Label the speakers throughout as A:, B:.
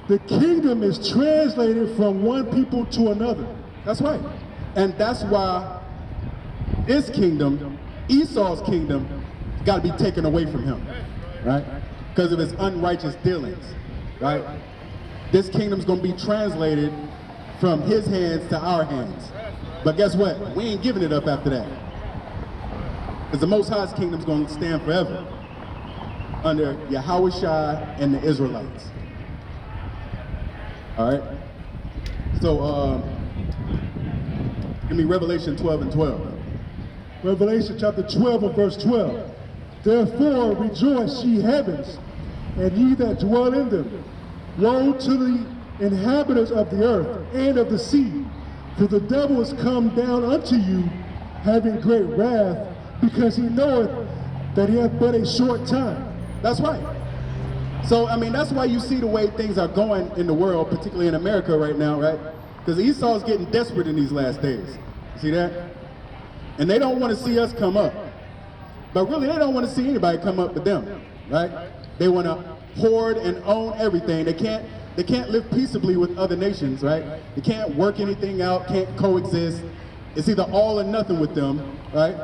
A: The kingdom is translated from one people to another.
B: That's right. And that's why his kingdom, Esau's kingdom, got to be taken away from him, right? Because of his unrighteous dealings, right? This kingdom's going to be translated from his hands to our hands. But guess what? We ain't giving it up after that. Because the Most High's kingdom's going to stand forever under Yahushua and the Israelites. All right? So, give me Revelation 12 and 12.
A: Revelation chapter 12 and verse 12. Therefore rejoice, ye heavens, and ye that dwell in them. Woe to the inhabitants of the earth and of the sea, for the devil is come down unto you, having great wrath, because he knoweth that he hath but a short time.
B: That's right. So, I mean, that's why you see the way things are going in the world, particularly in America right now, right? Because Esau's getting desperate in these last days. See that? And they don't want to see us come up. But really, they don't want to see anybody come up but them, right? They want to hoard and own everything. They can't live peaceably with other nations, right? They can't work anything out, can't coexist. It's either all or nothing with them, right?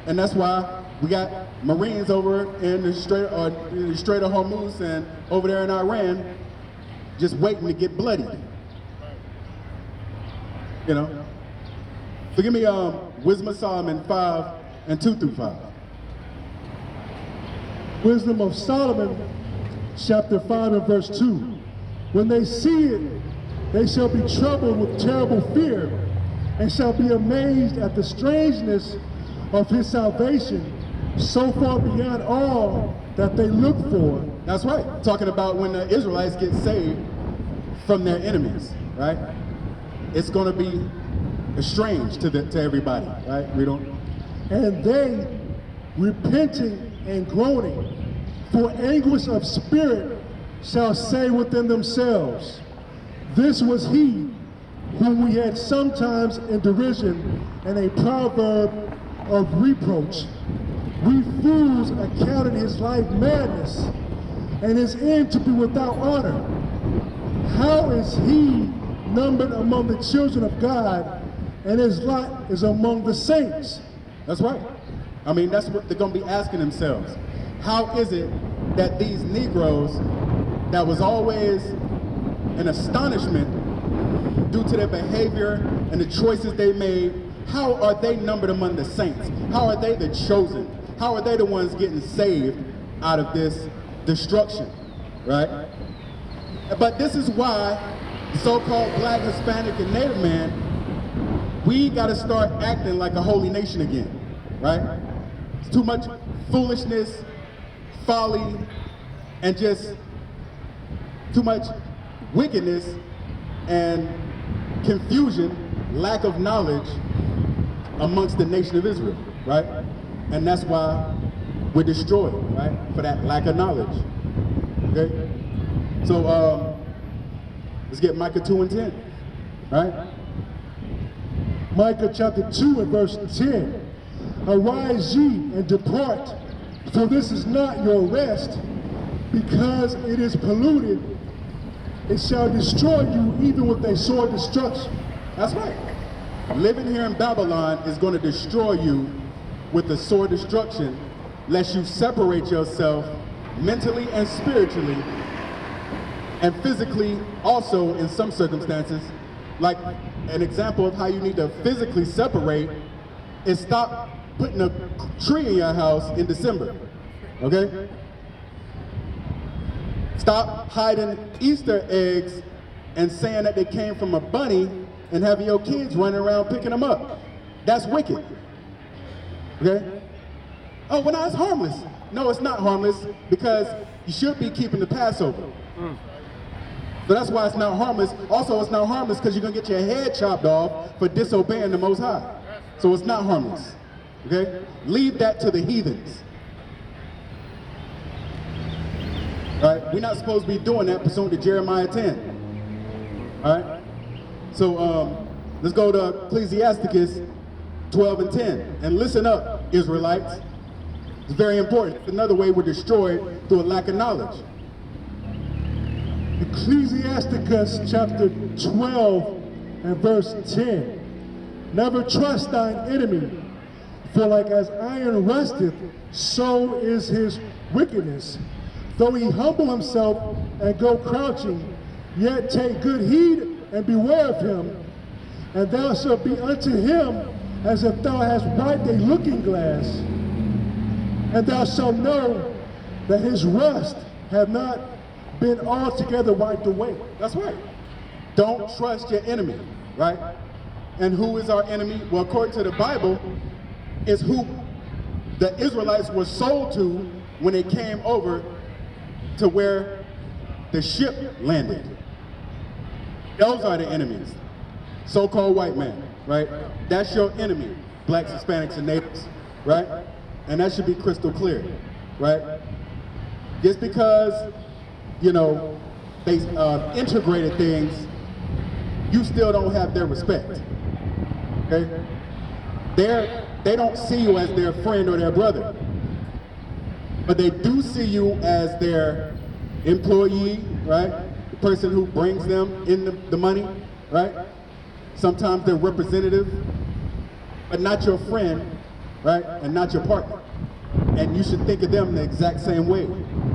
B: And that's why we got Marines over in the Strait of Hormuz and over there in Iran just waiting to get bloodied. You know? So give me Wisdom of Solomon 5 and 2 through 5.
A: Wisdom of Solomon, chapter 5 and verse 2. When they see it, they shall be troubled with terrible fear, and shall be amazed at the strangeness of his salvation, so far beyond all that they look for.
B: That's right. Talking about when the Israelites get saved from their enemies, right? It's going to be strange to everybody, right? We don't.
A: And they, repenting and groaning for anguish of spirit, shall say within themselves, this was he whom we had sometimes in derision and a proverb of reproach. We fools accounted his life madness and his end to be without honor. How is he numbered among the children of God, and his lot is among the saints?
B: That's right. I mean, that's what they're going to be asking themselves. How is it that these Negroes that was always an astonishment due to their behavior and the choices they made, how are they numbered among the saints? How are they the chosen? How are they the ones getting saved out of this destruction, right? But this is why the so-called Black, Hispanic, and Native man, we got to start acting like a holy nation again, right? It's too much foolishness, folly, and just too much wickedness and confusion, lack of knowledge amongst the nation of Israel, right? And that's why we're destroyed, right? For that lack of knowledge, okay? So let's get Micah 2 and 10, right?
A: Micah chapter 2 and verse 10. Arise ye and depart, for this is not your rest, because it is polluted. It shall destroy you even with a sore destruction.
B: That's right. Living here in Babylon is going to destroy you with a sore destruction, lest you separate yourself mentally and spiritually, and physically also in some circumstances. Like an example of how you need to physically separate is stop putting a tree in your house in December, okay? Stop hiding Easter eggs and saying that they came from a bunny and having your kids running around picking them up. That's wicked, okay? Oh, well, no, it's harmless. No, it's not harmless, because you should be keeping the Passover. So that's why it's not harmless. Also, it's not harmless because you're going to get your head chopped off for disobeying the Most High. So it's not harmless, okay? Leave that to the heathens. All right? We're not supposed to be doing that pursuant to Jeremiah 10. All right? So let's go to Ecclesiasticus 12 and 10. And listen up, Israelites. It's very important. It's another way we're destroyed through a lack of knowledge.
A: Ecclesiasticus chapter 12 and verse 10. Never trust thine enemy, for like as iron rusteth, so is his wickedness. Though he humble himself and go crouching, yet take good heed and beware of him. And thou shalt be unto him as if thou hast wiped a looking glass. And thou shalt know that his rust have not been altogether wiped away.
B: That's right. Don't trust your enemy, right? And who is our enemy? Well, according to the Bible, is who the Israelites were sold to when they came over to where the ship landed. Those are the enemies. So-called white man, right? That's your enemy, blacks, Hispanics, and natives, right? And that should be crystal clear, right? Just because, you know, they integrated things, you still don't have their respect, okay? They don't see you as their friend or their brother, but they do see you as their employee, right? The person who brings them in the money, right? Sometimes they're representative, but not your friend, right? And not your partner. And you should think of them the exact same way,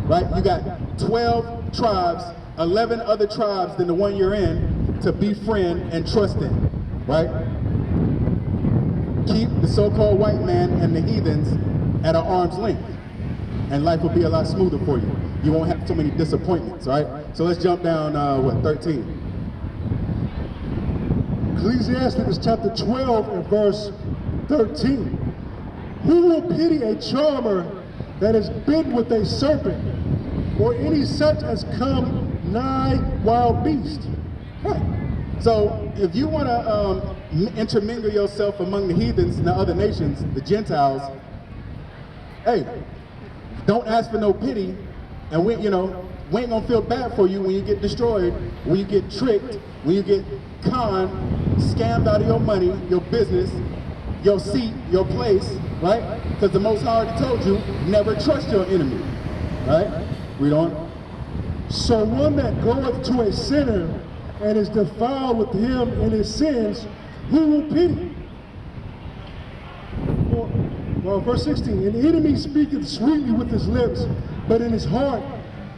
B: right? You got 12 tribes, 11 other tribes than the one you're in to befriend and trust in, right? Keep the so-called white man and the heathens at an arm's length, and life will be a lot smoother for you. You won't have so many disappointments, right? So let's jump down, 13.
A: Ecclesiasticus chapter 12 and verse 13. Who will pity a charmer that is bitten with a serpent, or any such as come nigh wild beast?
B: Right. So if you want to intermingle yourself among the heathens and the other nations, the Gentiles, hey, don't ask for no pity, and we ain't gonna feel bad for you when you get destroyed, when you get tricked, when you get conned, scammed out of your money, your business, your seat, your place, right? Because the Most High already told you, never trust your enemy, right? Read on.
A: So one that goeth to a sinner and is defiled with him in his sins, who will pity? Well, verse 16, an enemy speaketh sweetly with his lips, but in his heart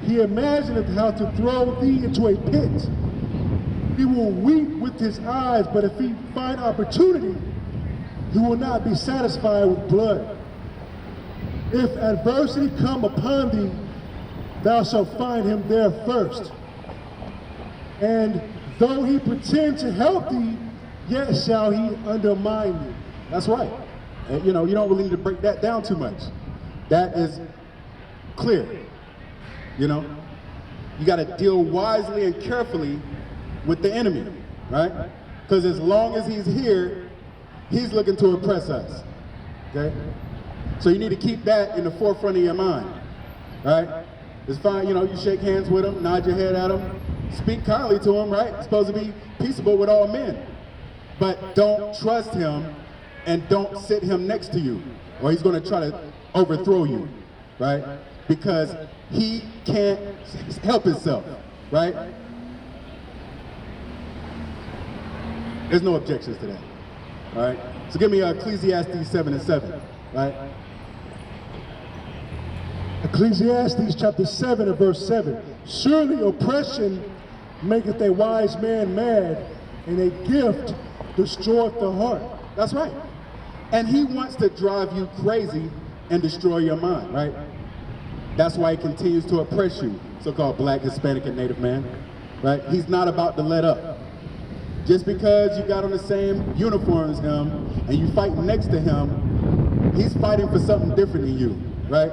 A: he imagineth how to throw thee into a pit. He will weep with his eyes, but if he find opportunity, he will not be satisfied with blood. If adversity come upon thee, thou shalt find him there first. And though he pretend to help thee, yet shall he undermine thee.
B: That's right. And, you don't really need to break that down too much. That is clear. You got to deal wisely and carefully with the enemy, right? Because as long as he's here, he's looking to oppress us, okay? So you need to keep that in the forefront of your mind, right? It's fine, you shake hands with him, nod your head at him, speak kindly to him, right? It's supposed to be peaceable with all men. But don't trust him and don't sit him next to you, or he's going to try to overthrow you, right? Because he can't help himself, right? There's no objections to that, all right? So give me Ecclesiastes 7 and 7, right?
A: Ecclesiastes chapter 7 and verse 7. Surely oppression maketh a wise man mad, and a gift destroyeth the heart.
B: That's right. And he wants to drive you crazy and destroy your mind, right? That's why he continues to oppress you, so-called black, Hispanic, and Native man, right? He's not about to let up. Just because you got on the same uniform as him and you fighting next to him, he's fighting for something different than you, right?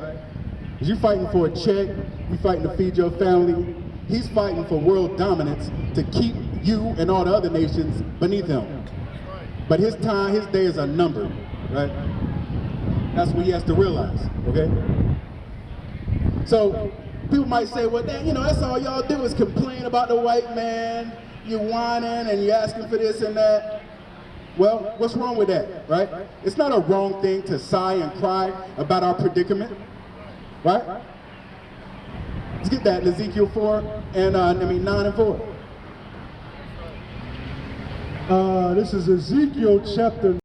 B: Because you're fighting for a check, you're fighting to feed your family. He's fighting for world dominance to keep you and all the other nations beneath him. But his time, his days are numbered, right? That's what he has to realize, okay? So people might say, well, that's all y'all do is complain about the white man. You're whining and you're asking for this and that. Well, what's wrong with that, right? It's not a wrong thing to sigh and cry about our predicament, right? Let's get that in Ezekiel 4 and 9 and 4.
A: This is Ezekiel chapter